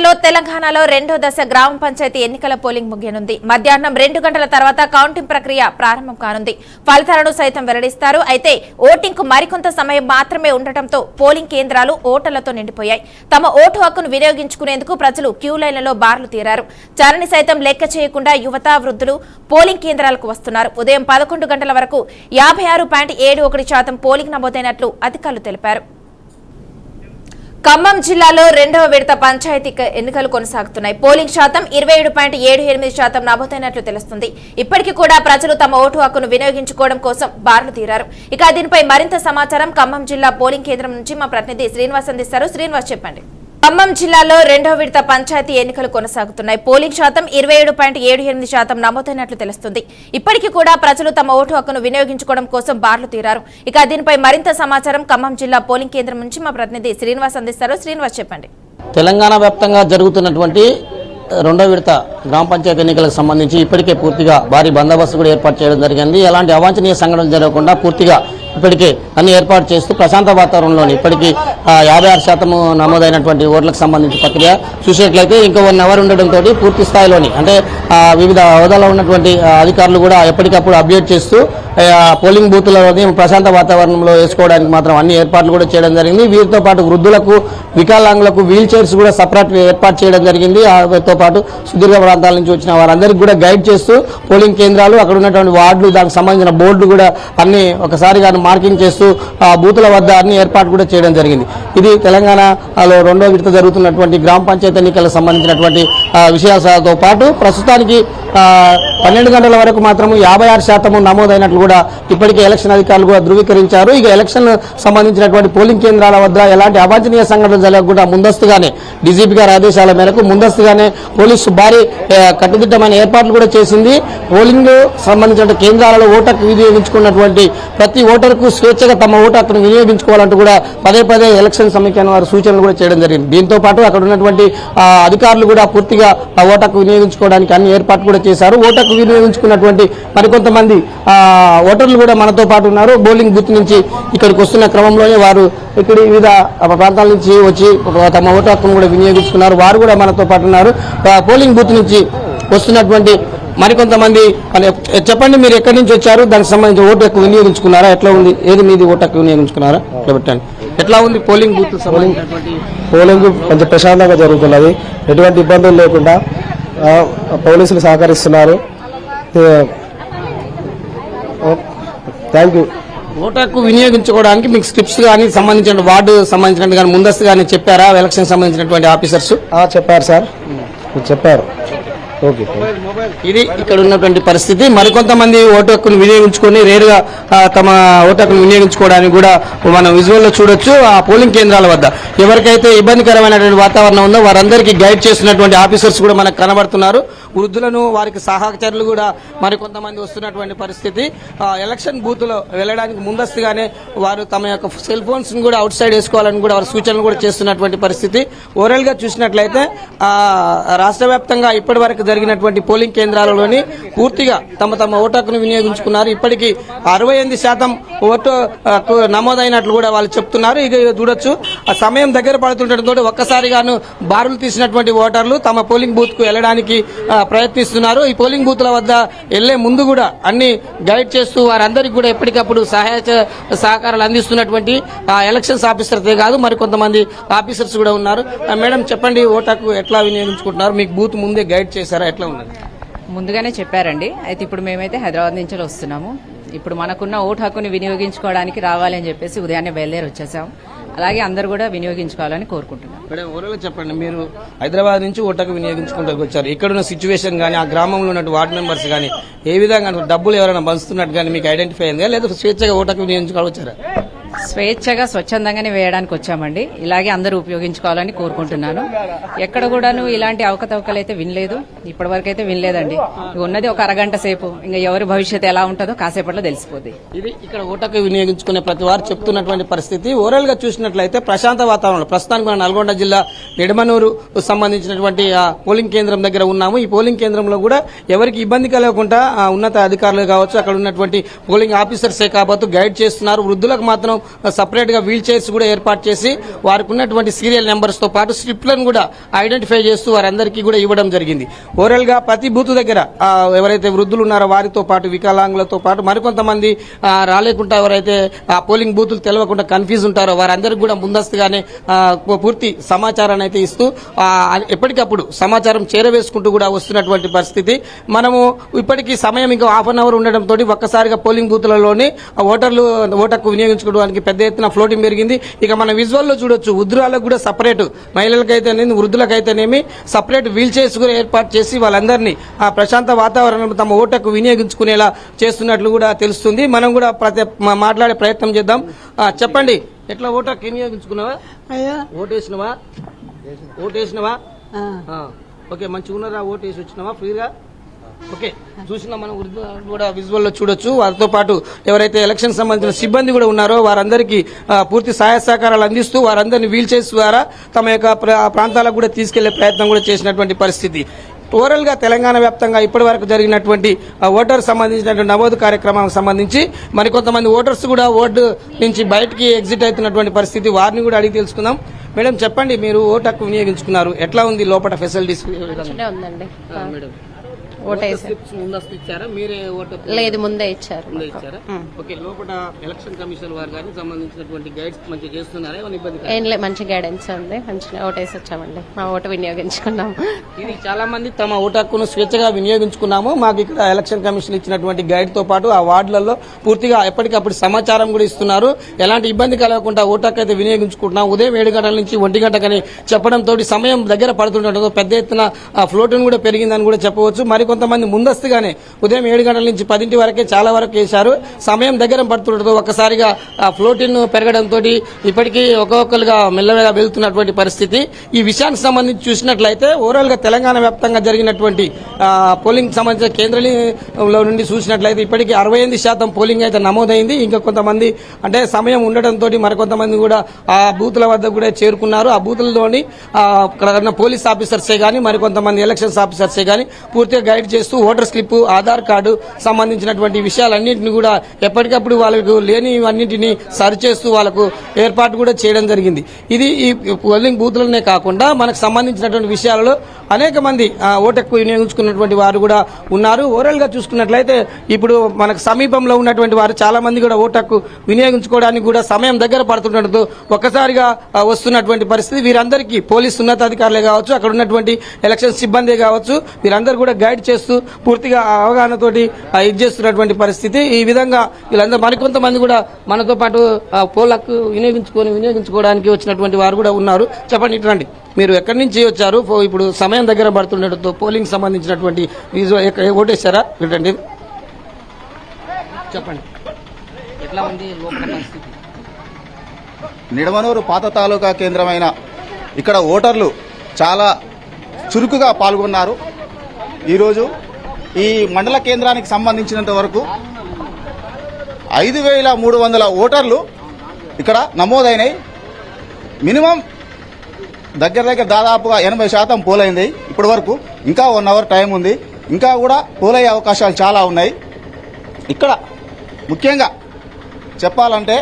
జిల్లాలో తెలంగాణలో రెండో దశ గ్రామ పంచాయతీ ఎన్నికల పోలింగ్ ముగియనుంది. మధ్యాహ్నం 2 గంటల తర్వాత కౌంటింగ్ ప్రక్రియ ప్రారంభం కానుంది. ఫలితాలను సైతం వెల్లడిస్తారు. అయితే ఓటింగ్ కు మరికొంత సమయం మాత్రమే ఉండటంతో పోలింగ్ కేంద్రాలు ఓటర్లతో నిండిపోయాయి. తమ ఓటు హక్కును వినియోగించుకునేందుకు ప్రజలు క్యూ లైన్లలో బార్లు తీరారు. చరణి సైతం లెక్క చేయకుండా యువత, వృద్ధులు పోలింగ్ కేంద్రాలకు వస్తున్నారు. ఉదయం 11 గంటల వరకు 56.71% పోలింగ్ నమోదైనట్లు అధికారులు తెలిపారు. ఖమ్మం జిల్లాలో రెండవ విడత పంచాయతీ ఎన్నికలు కొనసాగుతున్నాయి. పోలింగ్ శాతం 27.78% నమోదైనట్లు తెలుస్తుంది. ఇప్పటికీ కూడా ప్రజలు తమ ఓటు హక్కును వినియోగించుకోవడం కోసం బార్లు తీరారు. ఇక దీనిపై మరింత సమాచారం ఖమ్మం జిల్లా పోలింగ్ కేంద్రం నుంచి మా ప్రతినిధి శ్రీనివాస్ అందిస్తారు. శ్రీనివాస్, చెప్పండి. ఖమ్మం జిల్లాలో రెండవ విడత పంచాయతీ ఎన్నికలు కొనసాగుతున్నాయి. పోలింగ్ శాతం 27.78% నమోదైనట్లు తెలుస్తుంది. ఇప్పటికీ కూడా ప్రజలు తమ ఓటు హక్కును వినియోగించుకోవడం కోసం బార్లు తీరారు. ఇక దీనిపై మరింత సమాచారం ఖమ్మం జిల్లా పోలింగ్ కేంద్రం నుంచి మా ప్రతినిధి శ్రీనివాస్ అందిస్తారు. శ్రీనివాస్, చెప్పండి. తెలంగాణ వ్యాప్తంగా జరుగుతున్నటువంటి రెండో విడత గ్రామ పంచాయతీ ఎన్నికలకు సంబంధించి ఇప్పటికే పూర్తిగా భారీ బందోబస్తు కూడా ఏర్పాటు చేయడం జరిగింది. ఎలాంటి అవాంఛనీయ సంఘటనలు జరగకుండా పూర్తిగా ఇప్పటికే అన్ని ఏర్పాటు చేస్తూ ప్రశాంత వాతావరణంలోని ఇప్పటికీ 56% నమోదైనటువంటి ఓట్లకు సంబంధించి ప్రక్రియ చూసేట్లయితే ఇంకో 1 అవర్ ఉండడంతో పూర్తి స్థాయిలోని అంటే వివిధ హోదాలో ఉన్నటువంటి అధికారులు కూడా ఎప్పటికప్పుడు అప్డేట్ చేస్తూ పోలింగ్ బూత్లలోని ప్రశాంత వాతావరణంలో వేసుకోవడానికి మాత్రం అన్ని ఏర్పాట్లు కూడా చేయడం జరిగింది. వీరితో పాటు వృద్ధులకు, వికలాంగులకు వీల్ చైర్స్ కూడా సపరేట్ ఏర్పాటు చేయడం జరిగింది. తో పాటు సుదీర్ఘ ప్రాంతాల నుంచి వచ్చిన వారందరికీ కూడా గైడ్ చేస్తూ పోలింగ్ కేంద్రాలు, అక్కడ ఉన్నటువంటి వార్డులు, దానికి సంబంధించిన బోర్డులు కూడా అన్ని ఒకసారిగా మార్కింగ్ చేస్తూ బూతుల వద్ద అన్ని ఏర్పాటు కూడా చేయడం జరిగింది. ఇది తెలంగాణలో రెండో విడత జరుగుతున్నటువంటి గ్రామ పంచాయతీ ఎన్నికలకు సంబంధించినటువంటి విషయాలతో పాటు ప్రస్తుతానికి 12 గంటల వరకు మాత్రం 56% నమోదైనట్లు కూడా ఇప్పటికే ఎలక్షన్ అధికారులు కూడా ధృవీకరించారు. ఇక ఎలక్షన్ సంబంధించినటువంటి పోలింగ్ కేంద్రాల వద్ద ఎలాంటి అవాంఛనీయ సంఘటనలు జరగకుండా ముందస్తుగానే డీజీపీ గారి ఆదేశాల మేరకు ముందస్తుగానే పోలీసు భారీ కట్టుదిట్టమైన ఏర్పాట్లు కూడా చేసింది. పోలింగ్ సంబంధించిన కేంద్రాలలో ఓటు హక్కు వినియోగించుకున్నటువంటి ప్రతి ఓటర్కు స్వేచ్ఛగా తమ ఓటు హక్కును వినియోగించుకోవాలంటూ కూడా పదే ఎలక్షన్ సమీక్ష వారు సూచనలు కూడా చేయడం జరిగింది. దీంతో పాటు అక్కడ ఉన్నటువంటి అధికారులు కూడా పూర్తిగా ఓటు హక్కు వినియోగించుకోవడానికి అన్ని ఏర్పాట్లు కూడా చేశారు. ఓటు హక్కు వినియోగించుకున్నటువంటి మరికొంతమంది ఓటర్లు కూడా మనతో పాటు ఉన్నారు. పోలింగ్ బూత్ నుంచి ఇక్కడికి వస్తున్న క్రమంలోనే వారు ఇక్కడ వివిధ ప్రాంతాల నుంచి వచ్చి తమ ఓటు హక్కును కూడా వినియోగించుకున్నారు. వారు కూడా మనతో పాటు ఉన్నారు. పోలింగ్ బూత్ నుంచి వస్తున్నటువంటి మరికొంతమంది చెప్పండి, మీరు ఎక్కడి నుంచి వచ్చారు, దానికి సంబంధించి ఓటు హక్కు వినియోగించుకున్నారా, ఎట్లా ఉంది, ఏది మీది ఓటు హక్కు వినియోగించుకున్నారా పెట్టండి. ఎట్లా ఉంది పోలింగ్ బూత్? పోలింగ్ కొంచెం ప్రశాంతంగా జరుగుతున్నది, ఎటువంటి ఇబ్బందులు లేకుండా పోలీసులు సహకరిస్తున్నారు. Thank you. ఓటు హక్కు వినియోగించుకోవడానికి మీకు స్ట్రిప్స్ కానీ సంబంధించిన వార్డు సంబంధించినట్టు కానీ ముందస్తు కానీ చెప్పారా ఎలక్షన్ సంబంధించినటువంటి ఆఫీసర్స్? చెప్పారు సార్, చెప్పారు. ఓకే, ఇది ఇక్కడ ఉన్నటువంటి పరిస్థితి. మరికొంతమంది ఓటు హక్కును వినియోగించుకొని రేరుగా తమ ఓటు హక్కును వినియోగించుకోవడానికి కూడా మనం విజువల్లో చూడొచ్చు. ఆ పోలింగ్ కేంద్రాల వద్ద ఎవరికైతే ఇబ్బందికరమైనటువంటి వాతావరణం ఉందో వారందరికీ గైడ్ చేస్తున్నటువంటి ఆఫీసర్స్ కూడా మనకు కనబడుతున్నారు. వృద్ధులను, వారికి సహచరులు కూడా మరికొంతమంది వస్తున్నటువంటి పరిస్థితి. ఎలక్షన్ బూత్ లో వెళ్ళడానికి ముందస్తుగానే వారు తమ యొక్క సెల్ ఫోన్స్ కూడా అవుట్ సైడ్ వేసుకోవాలని కూడా వారు సూచనలు కూడా చేస్తున్నటువంటి పరిస్థితి. ఓవరాల్ గా చూసినట్లయితే రాష్ట్ర వ్యాప్తంగా ఇప్పటి వరకు జరిగినటువంటి పోలింగ్ కేంద్రాలలోని పూర్తిగా తమ ఓటు హక్కును వినియోగించుకున్నారు. ఇప్పటికీ 68% ఓటు నమోదైనట్లు కూడా వాళ్ళు చెప్తున్నారు. ఇక చూడొచ్చు, ఆ సమయం దగ్గర పడుతుండటంతో ఒక్కసారిగాను బారులు తీసినటువంటి ఓటర్లు తమ పోలింగ్ బూత్ కు వెళ్లడానికి ప్రయత్నిస్తున్నారు. ఈ పోలింగ్ బూత్ల వద్ద వెళ్లే ముందు కూడా అన్ని గైడ్ చేస్తూ వారందరికీ కూడా ఎప్పటికప్పుడు సహాయ సహకారాలు అందిస్తున్నటువంటి ఎలక్షన్స్ ఆఫీసర్తే కాదు మరికొంతమంది ఆఫీసర్స్ కూడా ఉన్నారు. మేడం, చెప్పండి, ఓటు హక్కు ఎట్లా వినియోగించుకుంటున్నారు? మీకు బూత్ ముందే గైడ్ చేశారా, ఎట్లా ఉన్నది? ముందుగానే చెప్పారండి. అయితే ఇప్పుడు మేమైతే హైదరాబాద్ నుంచి వస్తున్నాము. ఇప్పుడు మనకున్న ఓటు హక్కుని వినియోగించుకోవడానికి రావాలి అని చెప్పేసి ఉదయాన్నే బయలుదేరి వచ్చేసాము. అలాగే అందరూ కూడా వినియోగించుకోవాలని కోరుకుంటున్నాం. మేడం, ఓవరాల్ చెప్పండి, మీరు హైదరాబాద్ నుంచి ఓటు హక్కు వినియోగించుకుంటూ వచ్చారు. ఇక్కడున్న సిచ్యువేషన్ కానీ, ఆ గ్రామంలో ఉన్న వార్డు మెంబర్స్ కానీ ఏ విధంగా డబ్బులు ఎవరైనా పంచుతున్నట్టు కానీ మీకు ఐడెంటిఫై అయిందా, లేదా స్వేచ్ఛగా ఓటు హక్కు వినియోగించుకోవాలి వచ్చారా? స్వేచ్ఛగా స్వచ్ఛందంగానే వేయడానికి వచ్చామండి. ఇలాగే అందరూ ఉపయోగించుకోవాలని కోరుకుంటున్నాను. ఎక్కడ కూడాను ఇలాంటి అవకతవకలు అయితే వినలేదు, ఇప్పటి వరకు అయితే వినలేదండి. ఉన్నది ఒక అరగంట సేపు, ఇంకా ఎవరి భవిష్యత్తు ఎలా ఉంటుందో కాసేపట్లో తెలిసిపోద్ది. ఇది ఇక్కడ ఓటకు వినియోగించుకునే ప్రతి వారు చెప్తున్నటువంటి పరిస్థితి. ఓవరాల్ గా చూసినట్లయితే ప్రశాంత వాతావరణంలో ప్రస్తుతానికి మన నల్గొండ జిల్లా నిడమనూరు సంబంధించినటువంటి పోలింగ్ కేంద్రం దగ్గర ఉన్నాము. ఈ పోలింగ్ కేంద్రంలో కూడా ఎవరికి ఇబ్బంది కలగకుండా ఉన్నత అధికారులు కావచ్చు, అక్కడ ఉన్నటువంటి పోలింగ్ ఆఫీసర్సే కాబట్టి గైడ్ చేస్తున్నారు. వృద్ధులకు మాత్రం సపరేట్గా వీల్ చైర్స్ కూడా ఏర్పాటు చేసి వారికి ఉన్నటువంటి సీరియల్ నెంబర్స్తో పాటు స్లిప్లను కూడా ఐడెంటిఫై చేస్తూ వారందరికీ కూడా ఇవ్వడం జరిగింది. ఓవరాల్గా ప్రతి బూత్ దగ్గర ఎవరైతే వృద్ధులు ఉన్నారో వారితో పాటు వికలాంగులతో పాటు మరికొంతమంది రాలేకుండా ఎవరైతే పోలింగ్ బూతులు తెలియకుండా కన్ఫ్యూజ్ ఉంటారో వారందరికీ కూడా ముందస్తుగానే పూర్తి సమాచారాన్ని అయితే ఇస్తూ ఎప్పటికప్పుడు సమాచారం చేరవేసుకుంటూ కూడా వస్తున్నటువంటి పరిస్థితి. మనము ఇప్పటికీ సమయం ఇంకా హాఫ్ అన్ అవర్ ఉండడంతో ఒక్కసారిగా పోలింగ్ బూత్లలోని ఓటర్లు ఓటకు వినియోగించుకోవడానికి పెద్ద ఎత్తున ఫ్లోటింగ్ పెరిగింది. ఇక మన విజువల్లో చూడొచ్చు, వృద్ధులకు కూడా సపరేట్, మహిళలకైతేనేమి వృద్ధులకైతేనేమి సపరేట్ వీల్ చైర్స్ కూడా ఏర్పాటు చేసి వాళ్ళందరినీ ఆ ప్రశాంత వాతావరణం తమ ఓటకు వినియోగించుకునేలా చేస్తున్నట్లు కూడా తెలుస్తుంది. మనం కూడా మాట్లాడే ప్రయత్నం చేద్దాం. చెప్పండి, ఎట్లా ఓటకు వినియోగించుకున్నావా? ఓటేసినవా? ఓకే, మంచిగా ఉన్నారా? ఓటేసి వచ్చినావా ఫ్రీగా? ఓకే, చూసిన మనం కూడా విజువల్లో చూడొచ్చు. వారితో పాటు ఎవరైతే ఎలక్షన్ సంబంధించిన సిబ్బంది కూడా ఉన్నారో వారందరికీ పూర్తి సహాయ సహకారాలు అందిస్తూ వారందరినీ వీల్ చైర్స్ ద్వారా తమ యొక్క ప్రాంతాలకు కూడా తీసుకెళ్లే ప్రయత్నం కూడా చేసినటువంటి పరిస్థితి. ఓవరాల్ గా తెలంగాణ వ్యాప్తంగా ఇప్పటి వరకు జరిగినటువంటి ఓటర్ సంబంధించినటువంటి నమోదు కార్యక్రమానికి సంబంధించి మరికొంతమంది ఓటర్స్ కూడా ఓటు నుంచి బయటికి ఎగ్జిట్ అవుతున్నటువంటి పరిస్థితి. వారిని కూడా అడిగి తెలుసుకుందాం. మేడం చెప్పండి, మీరు ఓటు హక్కు వినియోగించుకున్నారు, ఎట్లా ఉంది లోపల ఫెసిలిటీస్? ఉందండి. మేడం లేదు, ముందే ఇచ్చారు. ఓకే, లోపల ఎలక్షన్ కమిషన్ వారు కానీ సంబంధించినటువంటి గైడ్స్ మంచిగా చేస్తున్నారా? ఏం లేదు, మంచి గైడెన్స్ ఉంది. మంచిగా ఓటేసి వచ్చామండి, మా ఓటు వినియోగించుకున్నాము. ఇది చాలా మంది తమ ఓటు హక్కును స్వేచ్ఛగా వినియోగించుకున్నాము. మాకు ఇక్కడ ఎలక్షన్ కమిషన్ ఇచ్చినటువంటి గైడ్ తో పాటు ఆ వార్డులలో పూర్తిగా ఎప్పటికప్పుడు సమాచారం కూడా ఇస్తున్నారు. ఎలాంటి ఇబ్బంది కలగకుండా ఓటు హక్కు అయితే వినియోగించుకుంటున్నాం. ఉదయం 7 గంటల నుంచి 1 గంట కానీ చెప్పడంతో సమయం దగ్గర పడుతుండటంతో పెద్ద ఎత్తున ఫ్లోటింగ్ కూడా పెరిగిందని కూడా చెప్పవచ్చు. మరికొంతమంది ముందస్తుగానే ఉదయం 7 గంటల నుంచి 10 వరకే చాలా వరకు వేశారు. సమయం దగ్గర పడుతుండటంతో ఒక్కసారిగా ఫ్లోటింగ్ పెరగడంతో ఇప్పటికీ ఒక్కొక్కరుగా మెల్లగా వెళ్తున్నటువంటి పరిస్థితి. ఈ విషయానికి సంబంధించి చూసినట్లయితే ఓవరాల్ గా తెలంగాణ వ్యాప్తంగా జరిగినటువంటి పోలింగ్ సంబంధించిన కేంద్రంలో నుండి చూసినట్లయితే ఇప్పటికీ 68% పోలింగ్ అయితే నమోదైంది. ఇంకా కొంతమంది అంటే సమయం ఉండడంతో మరికొంతమంది కూడా ఆ బూత్ల వద్ద కూడా చేరుకున్నారు. ఆ బూత్లలోని అక్కడ పోలీస్ ఆఫీసర్సే గానీ మరికొంతమంది ఎలక్షన్స్ ఆఫీసర్సే గానీ పూర్తిగా గైడ్ చేస్తూ ఓటర్ స్లిప్, ఆధార్ కార్డు సంబంధించినటువంటి విషయాలన్నింటినీ కూడా ఎప్పటికప్పుడు వాళ్ళకు లేనివన్నింటినీ సరిచేస్తూ వాళ్ళకు ఏర్పాటు కూడా చేయడం జరిగింది. ఇది ఈ పోలింగ్ బూత్లనే కాకుండా మనకు సంబంధించినటువంటి విషయాలలో అనేక మంది ఓటు హక్కు వినియోగించుకున్నటువంటి వారు కూడా ఉన్నారు. ఓవరాల్ గా చూసుకున్నట్లయితే ఇప్పుడు మనకు సమీపంలో ఉన్నటువంటి వారు చాలా మంది కూడా ఓటు హక్కు వినియోగించుకోవడానికి కూడా సమయం దగ్గర పడుతుండటంతో ఒక్కసారిగా వస్తున్నటువంటి పరిస్థితి. వీరందరికీ పోలీసు ఉన్నతాధికారులే కావచ్చు, అక్కడ ఉన్నటువంటి ఎలక్షన్ సిబ్బంది కావచ్చు, వీరందరూ కూడా గైడ్ చేస్తూ పూర్తిగా అవగాహనతోటి ఇది చేస్తున్నటువంటి పరిస్థితి. ఈ విధంగా వీళ్ళందరూ మరికొంతమంది కూడా మనతో పాటు పోల్ హక్కు వినియోగించుకోవడానికి వచ్చినటువంటి వారు కూడా ఉన్నారు. చెప్పండి, ఇట్లాంటి మీరు ఎక్కడి నుంచి వచ్చారు? ఇప్పుడు సమయం దగ్గర పడుతుండటంతో పోలింగ్ సంబంధించినటువంటి ఓటేశారా? ఏంటండి చెప్పండి, ఎట్లా ఉంది లోపల పరిస్థితి? నిడమనూరు పాత తాలూకా కేంద్రమైన ఇక్కడ ఓటర్లు చాలా చురుకుగా పాల్గొన్నారు. ఈరోజు ఈ మండల కేంద్రానికి సంబంధించినంత వరకు 5,300 ఓటర్లు ఇక్కడ నమోదైనాయి. మినిమం దగ్గర దాదాపుగా 80% పోలైంది ఇప్పటి వరకు. ఇంకా 1 అవర్ టైం ఉంది, ఇంకా కూడా పోలయ్యే అవకాశాలు చాలా ఉన్నాయి. ఇక్కడ ముఖ్యంగా చెప్పాలంటే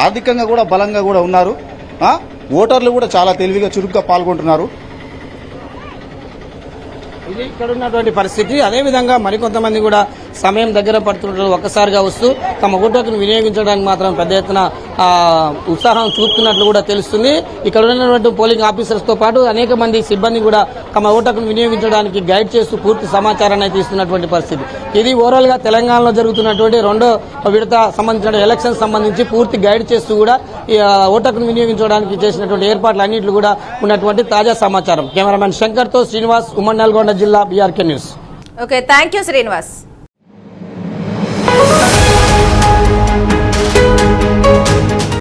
ఆర్థికంగా కూడా బలంగా కూడా ఉన్నారు. ఓటర్లు కూడా చాలా తెలివిగా చురుగ్గా పాల్గొంటున్నారు. ఇది ఇక్కడ ఉన్నటువంటి పరిస్థితి. అదేవిధంగా మరికొంతమంది కూడా సమయం దగ్గర పడుతుంటారు, ఒక్కసారిగా వస్తూ తమ ఓటు హక్కును వినియోగించడానికి మాత్రం పెద్ద ఎత్తున ఉత్సాహం చూపుతున్నట్లు కూడా తెలుస్తుంది. ఇక్కడ ఉన్నటువంటి పోలింగ్ ఆఫీసర్స్ తో పాటు అనేక మంది సిబ్బంది కూడా తమ ఓటు హక్కును వినియోగించడానికి గైడ్ చేస్తూ పూర్తి సమాచారాన్ని అయితే ఇస్తున్నటువంటి పరిస్థితి. ఇది ఓవరాల్ గా తెలంగాణలో జరుగుతున్నటువంటి 2వ విడత సంబంధించిన ఎలక్షన్ సంబంధించి పూర్తి గైడ్ చేస్తూ కూడా ఓటు హక్కును వినియోగించడానికి చేసినటువంటి ఏర్పాట్లు అన్నింటిలో కూడా ఉన్నటువంటి తాజా సమాచారం. కెమెరామెన్ శంకర్ తో శ్రీనివాస్, ఉమ్మడి నల్గొండ జిల్లా, BRK news. Okay, thank you Srinivas.